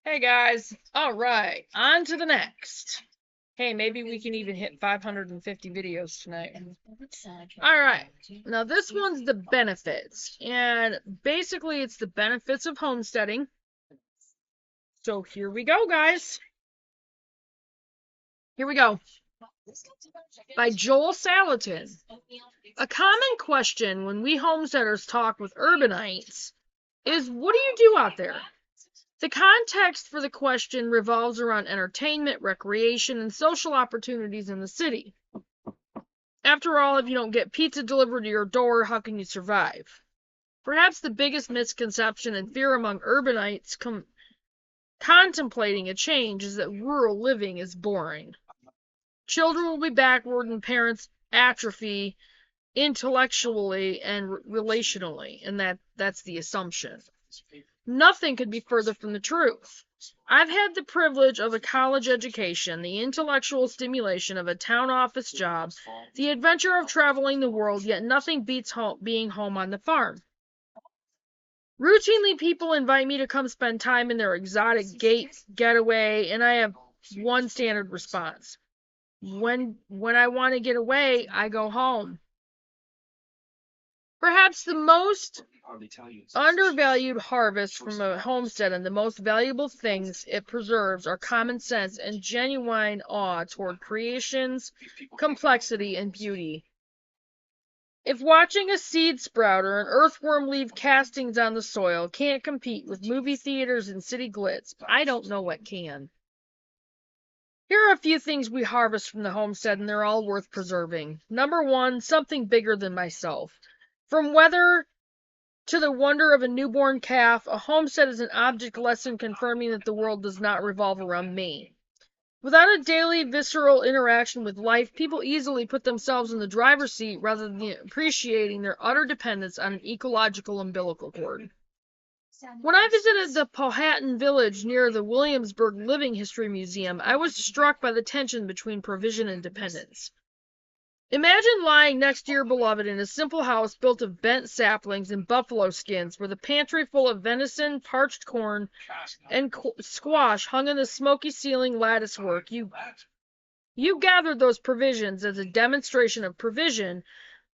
Hey guys, all right, on to the next. Hey, maybe we can even hit 550 videos tonight. All right, now this one's the benefits, and basically it's the benefits of homesteading. So here we go, guys. Here we go. By Joel Salatin. A common question when we homesteaders talk with urbanites is, what do you do out there? The context for the question revolves around entertainment, recreation, and social opportunities in the city. After all, if you don't get pizza delivered to your door, how can you survive? Perhaps the biggest misconception and fear among urbanites contemplating a change is that rural living is boring. Children will be backward and parents atrophy intellectually and relationally, and that's the assumption. Nothing could be further from the truth. I've had the privilege of a college education, the intellectual stimulation of a town office job, the adventure of traveling the world, yet nothing beats being home on the farm. Routinely, people invite me to come spend time in their exotic getaway, and I have one standard response. When I want to get away, I go home. Perhaps the most undervalued harvest from a homestead and the most valuable things it preserves are common sense and genuine awe toward creation's complexity and beauty. If watching a seed sprout or an earthworm leave castings on the soil can't compete with movie theaters and city glitz, I don't know what can. Here are a few things we harvest from the homestead, and they're all worth preserving. Number one, something bigger than myself. From weather to the wonder of a newborn calf, a homestead is an object lesson confirming that the world does not revolve around me. Without a daily visceral interaction with life, people easily put themselves in the driver's seat rather than appreciating their utter dependence on an ecological umbilical cord. When I visited the Powhatan village near the Williamsburg Living History Museum, I was struck by the tension between provision and dependence. Imagine lying next to your beloved in a simple house built of bent saplings and buffalo skins, with a pantry full of venison, parched corn, and squash hung in the smoky ceiling latticework. You gathered those provisions as a demonstration of provision,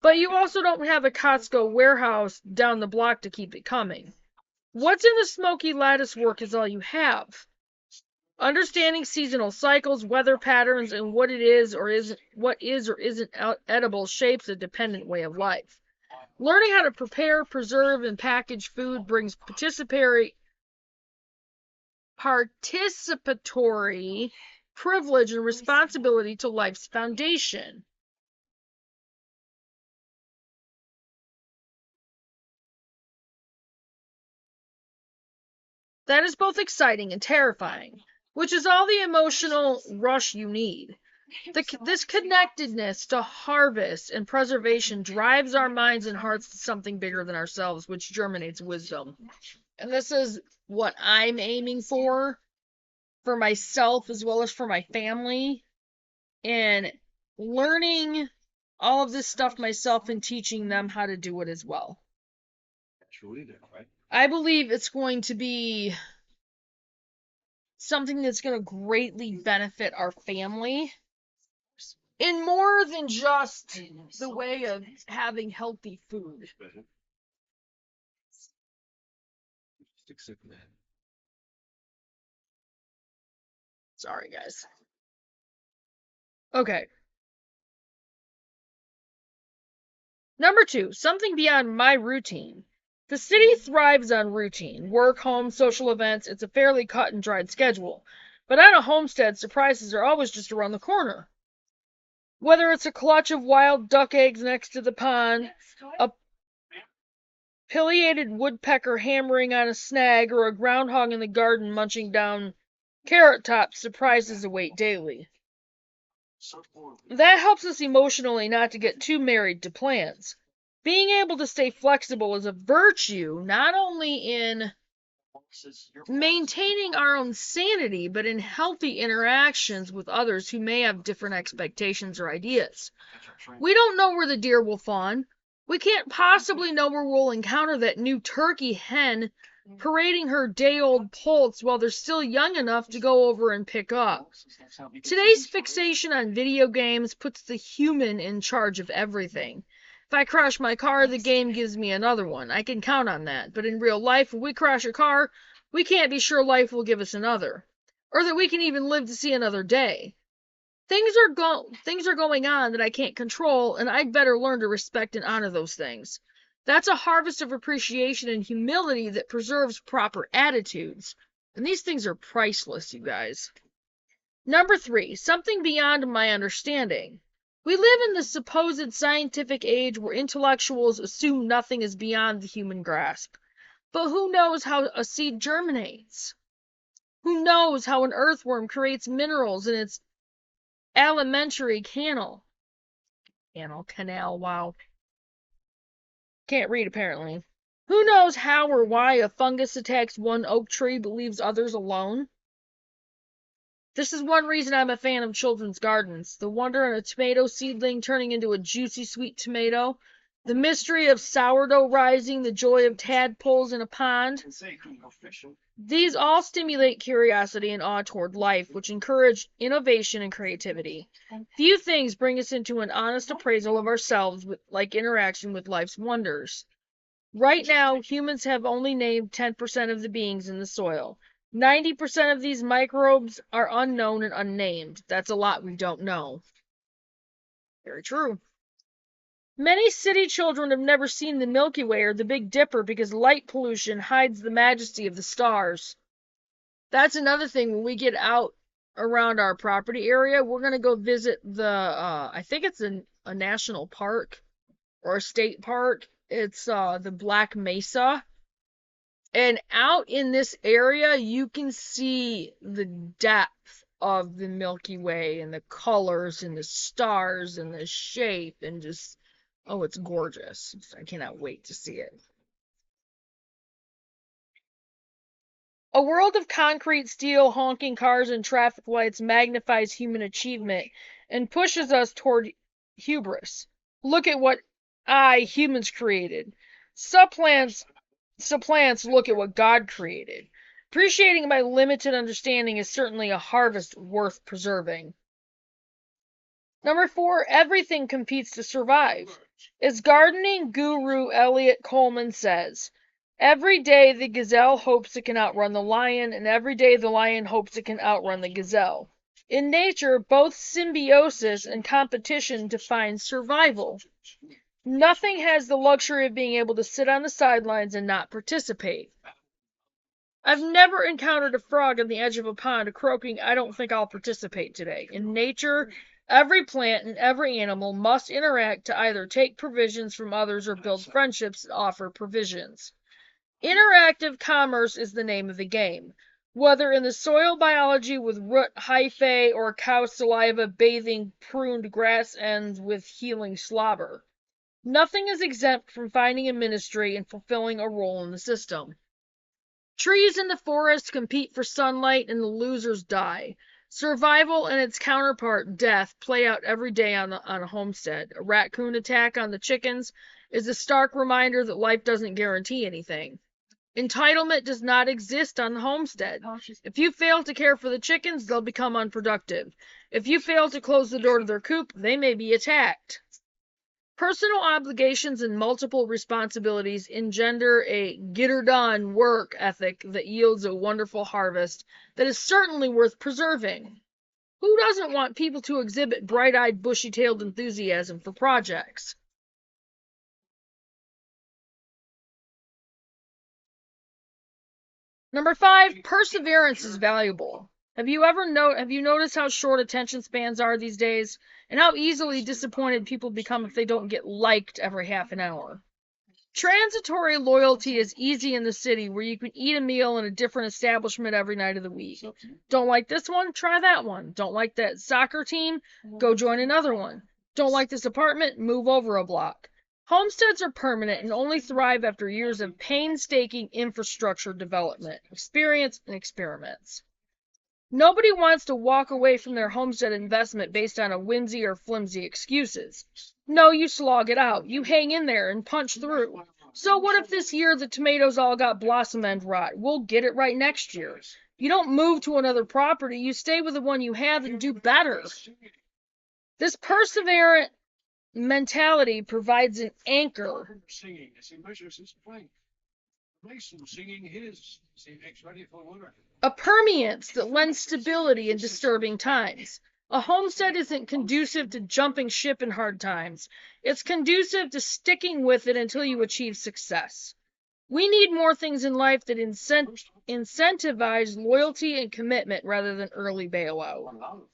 but you also don't have a Costco warehouse down the block to keep it coming. What's in the smoky latticework is all you have. Understanding seasonal cycles, weather patterns, and what is or isn't edible shapes a dependent way of life. Learning how to prepare, preserve, and package food brings participatory privilege and responsibility to life's foundation. That is both exciting and terrifying, which is all the emotional rush you need. This connectedness to harvest and preservation drives our minds and hearts to something bigger than ourselves, which germinates wisdom. And this is what I'm aiming for myself as well as for my family, and learning all of this stuff myself and teaching them how to do it as well. I believe it's going to be something that's going to greatly benefit our family in more than just the way of having healthy food. Sorry, guys. Okay. Number two, something beyond my routine. The city thrives on routine. Work, home, social events. It's a fairly cut and dried schedule. But on a homestead, surprises are always just around the corner. Whether it's a clutch of wild duck eggs next to the pond, a pileated woodpecker hammering on a snag, or a groundhog in the garden munching down carrot tops, surprises await daily. That helps us emotionally not to get too married to plans. Being able to stay flexible is a virtue, not only in maintaining our own sanity, but in healthy interactions with others who may have different expectations or ideas. We don't know where the deer will fawn. We can't possibly know where we'll encounter that new turkey hen parading her day-old poults while they're still young enough to go over and pick up. Today's fixation on video games puts the human in charge of everything. If I crash my car, the game gives me another one. I can count on that. But in real life, if we crash a car, we can't be sure life will give us another. Or that we can even live to see another day. Things are going on that I can't control, and I'd better learn to respect and honor those things. That's a harvest of appreciation and humility that preserves proper attitudes. And these things are priceless, you guys. Number 3, something beyond my understanding. We live in the supposed scientific age where intellectuals assume nothing is beyond the human grasp. But who knows how a seed germinates? Who knows how an earthworm creates minerals in its alimentary canal? Canal, wow. Can't read, apparently. Who knows how or why a fungus attacks one oak tree but leaves others alone? This is one reason I'm a fan of children's gardens. The wonder in a tomato seedling turning into a juicy sweet tomato. The mystery of sourdough rising, the joy of tadpoles in a pond. These all stimulate curiosity and awe toward life, which encourage innovation and creativity. Few things bring us into an honest appraisal of ourselves like interaction with life's wonders. Right now, humans have only named 10% of the beings in the soil. 90% of these microbes are unknown and unnamed. That's a lot we don't know. Very true. Many city children have never seen the Milky Way or the Big Dipper because light pollution hides the majesty of the stars. That's another thing. When we get out around our property area, we're going to go visit I think it's a national park or a state park. It's the Black Mesa. And out in this area, you can see the depth of the Milky Way and the colors and the stars and the shape and just, oh, it's gorgeous. I cannot wait to see it. A world of concrete, steel, honking cars, and traffic lights magnifies human achievement and pushes us toward hubris. Look at what humans created. Supplants look at what God created. Appreciating my limited understanding is certainly a harvest worth preserving. Number 4, everything competes to survive. As gardening guru Elliot Coleman says, every day the gazelle hopes it can outrun the lion, and every day the lion hopes it can outrun the gazelle. In nature, both symbiosis and competition define survival. Nothing has the luxury of being able to sit on the sidelines and not participate. I've never encountered a frog on the edge of a pond croaking, "I don't think I'll participate today." In nature, every plant and every animal must interact to either take provisions from others or build friendships that offer provisions. Interactive commerce is the name of the game. Whether in the soil biology with root hyphae or cow saliva bathing pruned grass ends with healing slobber. Nothing is exempt from finding a ministry and fulfilling a role in the system. Trees in the forest compete for sunlight and the losers die. Survival and its counterpart, death, play out every day on a homestead. A raccoon attack on the chickens is a stark reminder that life doesn't guarantee anything. Entitlement does not exist on the homestead. If you fail to care for the chickens, they'll become unproductive. If you fail to close the door to their coop, they may be attacked. Personal obligations and multiple responsibilities engender a get-her-done work ethic that yields a wonderful harvest that is certainly worth preserving. Who doesn't want people to exhibit bright-eyed, bushy-tailed enthusiasm for projects? Number 5, perseverance is valuable. Have you noticed how short attention spans are these days, and how easily disappointed people become if they don't get liked every half an hour? Transitory loyalty is easy in the city, where you can eat a meal in a different establishment every night of the week. Don't like this one? Try that one. Don't like that soccer team? Go join another one. Don't like this apartment? Move over a block. Homesteads are permanent and only thrive after years of painstaking infrastructure development, experience, and experiments. Nobody wants to walk away from their homestead investment based on a whimsy or flimsy excuses. No, you slog it out. You hang in there and punch through. So what if this year the tomatoes all got blossom end rot? We'll get it right next year. You don't move to another property, you stay with the one you have and do better. This perseverant mentality provides an anchor. A permanence that lends stability in disturbing times. A homestead isn't conducive to jumping ship in hard times. It's conducive to sticking with it until you achieve success. We need more things in life that incentivize loyalty and commitment rather than early bailout.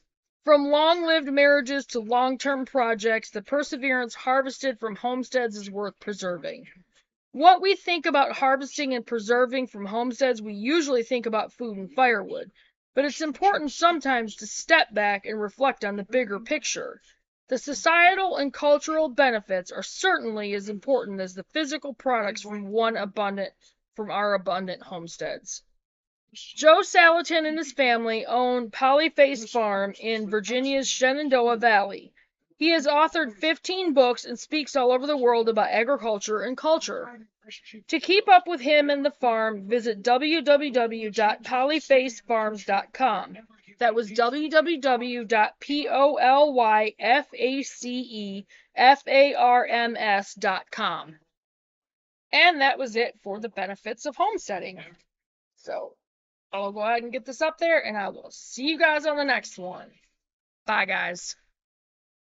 From long-lived marriages to long-term projects, the perseverance harvested from homesteads is worth preserving. What we think about harvesting and preserving from homesteads, we usually think about food and firewood, but it's important sometimes to step back and reflect on the bigger picture. The societal and cultural benefits are certainly as important as the physical products from our abundant homesteads. Joe Salatin and his family own Polyface Farm in Virginia's Shenandoah Valley. He has authored 15 books and speaks all over the world about agriculture and culture. To keep up with him and the farm, visit www.polyfacefarms.com. That was www.polyfacefarms.com. And that was it for the benefits of homesteading. So, I'll go ahead and get this up there, and I will see you guys on the next one. Bye, guys.